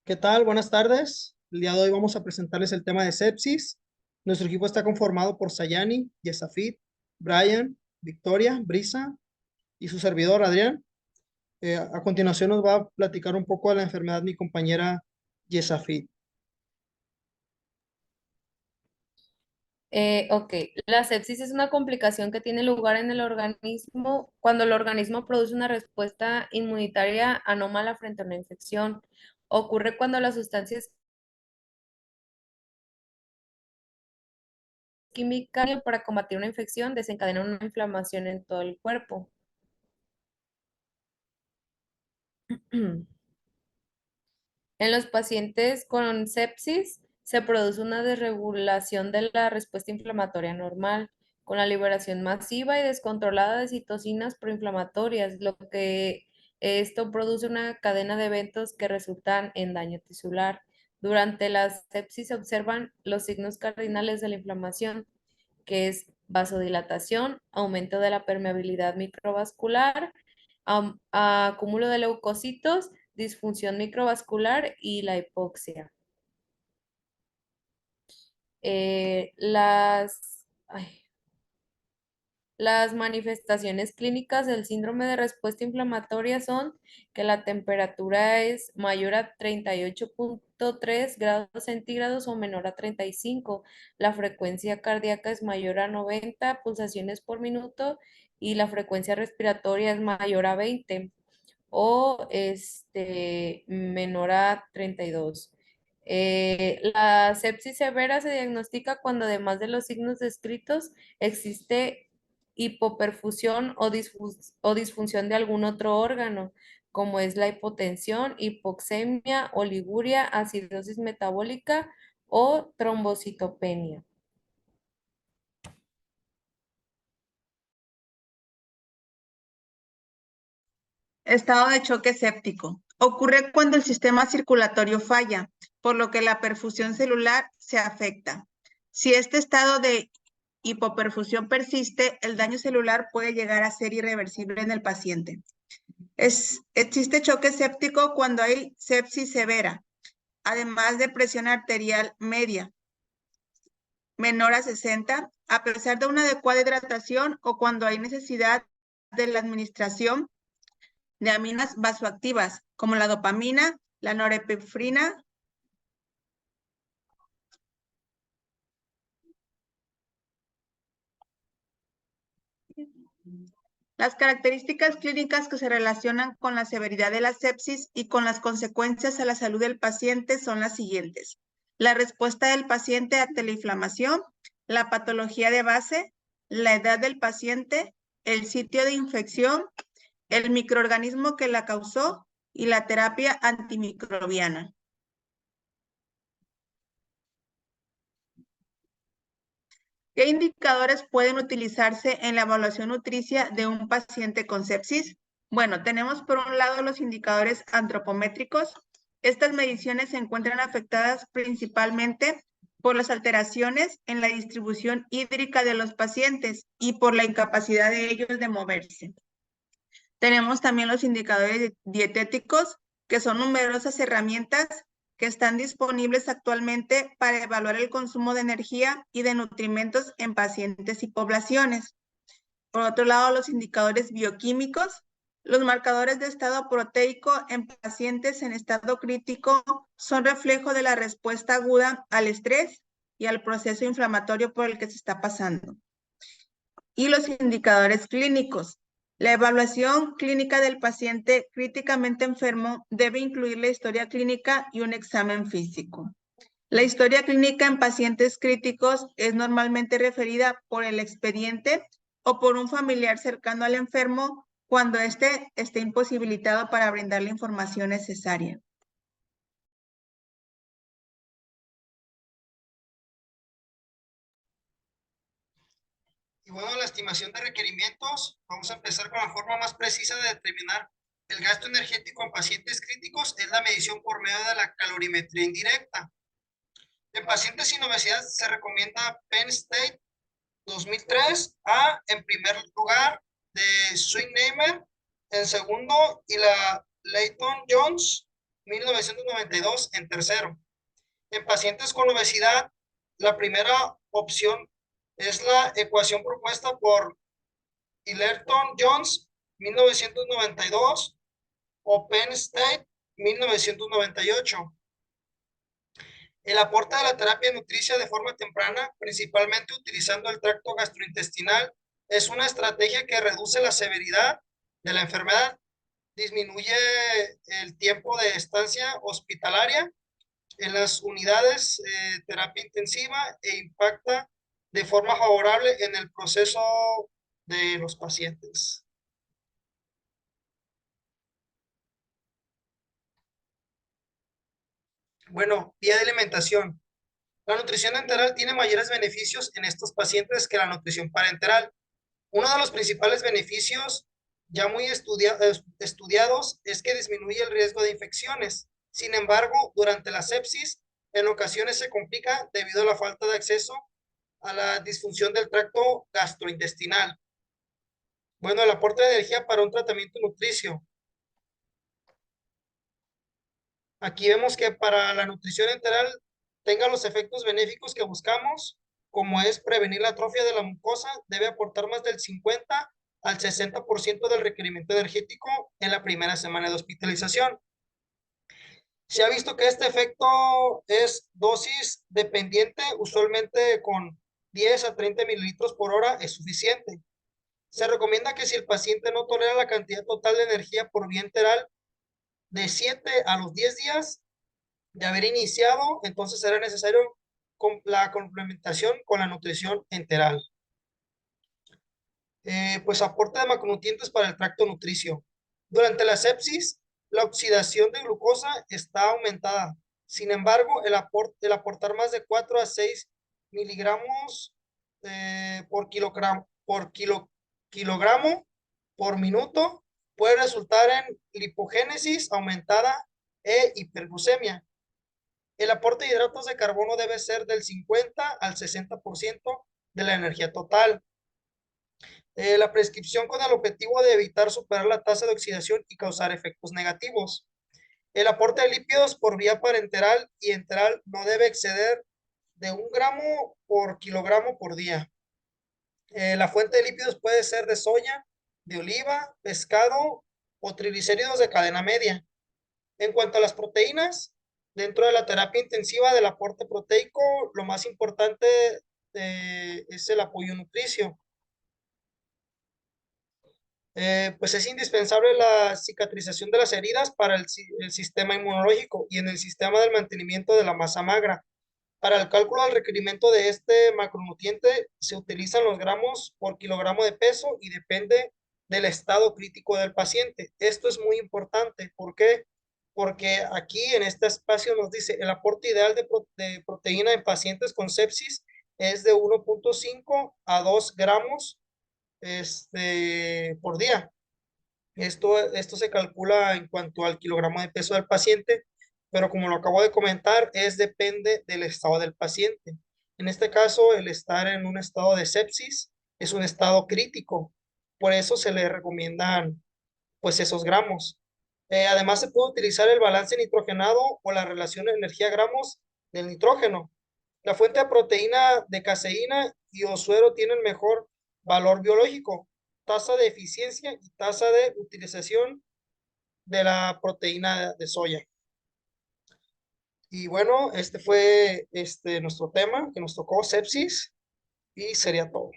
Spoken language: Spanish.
¿Qué tal? Buenas tardes. El día de hoy vamos a presentarles el tema de sepsis. Nuestro equipo está conformado por Sayani, Yesafit, Brian, Victoria, Brisa y su servidor Adrián. A continuación nos va a platicar un poco de la enfermedad mi compañera Yesafit. Ok, la sepsis es una complicación que tiene lugar en el organismo cuando el organismo produce una respuesta inmunitaria anómala frente a una infección. Ocurre cuando las sustancias químicas para combatir una infección desencadenan una inflamación en todo el cuerpo. En los pacientes con sepsis se produce una desregulación de la respuesta inflamatoria normal, con la liberación masiva y descontrolada de citocinas proinflamatorias, lo que esto produce una cadena de eventos que resultan en daño tisular. Durante la sepsis se observan los signos cardinales de la inflamación, que es vasodilatación, aumento de la permeabilidad microvascular, acúmulo de leucocitos, disfunción microvascular y la hipoxia. Las manifestaciones clínicas del síndrome de respuesta inflamatoria son que la temperatura es mayor a 38,3 grados centígrados o menor a 35. La frecuencia cardíaca es mayor a 90 pulsaciones por minuto y la frecuencia respiratoria es mayor a 20 o menor a 32. La sepsis severa se diagnostica cuando además de los signos descritos existe hipoperfusión o disfunción de algún otro órgano, como es la hipotensión, hipoxemia, oliguria, acidosis metabólica o trombocitopenia. Estado de choque séptico. Ocurre cuando el sistema circulatorio falla, por lo que la perfusión celular se afecta. Si este estado de hipoperfusión persiste, el daño celular puede llegar a ser irreversible en el paciente. Existe choque séptico cuando hay sepsis severa, además de presión arterial media, menor a 60, a pesar de una adecuada hidratación o cuando hay necesidad de la administración de aminas vasoactivas, como la dopamina, la norepinefrina. Las características clínicas que se relacionan con la severidad de la sepsis y con las consecuencias a la salud del paciente son las siguientes: la respuesta del paciente ante la inflamación, la patología de base, la edad del paciente, el sitio de infección, el microorganismo que la causó y la terapia antimicrobiana. ¿Qué indicadores pueden utilizarse en la evaluación nutricia de un paciente con sepsis? Bueno, tenemos por un lado los indicadores antropométricos. Estas mediciones se encuentran afectadas principalmente por las alteraciones en la distribución hídrica de los pacientes y por la incapacidad de ellos de moverse. Tenemos también los indicadores dietéticos, que son numerosas herramientas que están disponibles actualmente para evaluar el consumo de energía y de nutrimentos en pacientes y poblaciones. Por otro lado, los indicadores bioquímicos, los marcadores de estado proteico en pacientes en estado crítico son reflejo de la respuesta aguda al estrés y al proceso inflamatorio por el que se está pasando. Y los indicadores clínicos. La evaluación clínica del paciente críticamente enfermo debe incluir la historia clínica y un examen físico. La historia clínica en pacientes críticos es normalmente referida por el expediente o por un familiar cercano al enfermo cuando éste esté imposibilitado para brindar la información necesaria. Y bueno, la estimación de requerimientos, vamos a empezar con la forma más precisa de determinar el gasto energético en pacientes críticos, es la medición por medio de la calorimetría indirecta. En pacientes sin obesidad se recomienda Penn State 2003 A en primer lugar, de Swingheimer en segundo y la Layton Jones 1992 en tercero. En pacientes con obesidad, la primera opción es la ecuación propuesta por Hillerton Jones, 1992, o Penn State, 1998. El aporte de la terapia nutricia de forma temprana, principalmente utilizando el tracto gastrointestinal, es una estrategia que reduce la severidad de la enfermedad, disminuye el tiempo de estancia hospitalaria en las unidades de terapia intensiva e impacta de forma favorable en el proceso de los pacientes. Bueno, vía de alimentación. La nutrición enteral tiene mayores beneficios en estos pacientes que la nutrición parenteral. Uno de los principales beneficios ya muy estudiados es que disminuye el riesgo de infecciones. Sin embargo, durante la sepsis, en ocasiones se complica debido a la falta de acceso a la disfunción del tracto gastrointestinal. Bueno, el aporte de energía para un tratamiento nutricio. Aquí vemos que para la nutrición enteral tenga los efectos benéficos que buscamos, como es prevenir la atrofia de la mucosa, debe aportar más del 50 al 60% del requerimiento energético en la primera semana de hospitalización. Se ha visto que este efecto es dosis dependiente, usualmente con 10 a 30 mililitros por hora es suficiente. Se recomienda que si el paciente no tolera la cantidad total de energía por vía enteral de 7 a los 10 días de haber iniciado, entonces será necesario la complementación con la nutrición enteral. Pues aporte de macronutrientes para el tracto nutricio. Durante la sepsis, la oxidación de glucosa está aumentada. Sin embargo, el aportar más de 4 a 6 miligramos por kilogramo por minuto puede resultar en lipogénesis aumentada e hiperglucemia. El aporte de hidratos de carbono debe ser del 50 al 60% de la energía total. La prescripción con el objetivo de evitar superar la tasa de oxidación y causar efectos negativos. El aporte de lípidos por vía parenteral y enteral no debe exceder de 1 gramo por kilogramo por día. La fuente de lípidos puede ser de soya, de oliva, pescado o triglicéridos de cadena media. En cuanto a las proteínas, dentro de la terapia intensiva del aporte proteico, lo más importante es el apoyo nutricio. Pues es indispensable la cicatrización de las heridas para el sistema inmunológico y en el sistema del mantenimiento de la masa magra. Para el cálculo del requerimiento de este macronutriente se utilizan los gramos por kilogramo de peso y depende del estado crítico del paciente. Esto es muy importante. ¿Por qué? Porque aquí en este espacio nos dice el aporte ideal de proteína en pacientes con sepsis es de 1.5 a 2 gramos por día. Esto se calcula en cuanto al kilogramo de peso del paciente, pero como lo acabo de comentar, depende del estado del paciente. En este caso, el estar en un estado de sepsis es un estado crítico. Por eso se le recomiendan pues esos gramos. Además, se puede utilizar el balance nitrogenado o la relación energía-gramos del nitrógeno. La fuente de proteína de caseína y o suero tienen mejor valor biológico, tasa de eficiencia y tasa de utilización de la proteína de soya. Y bueno, este fue nuestro tema que nos tocó, sepsis, y sería todo.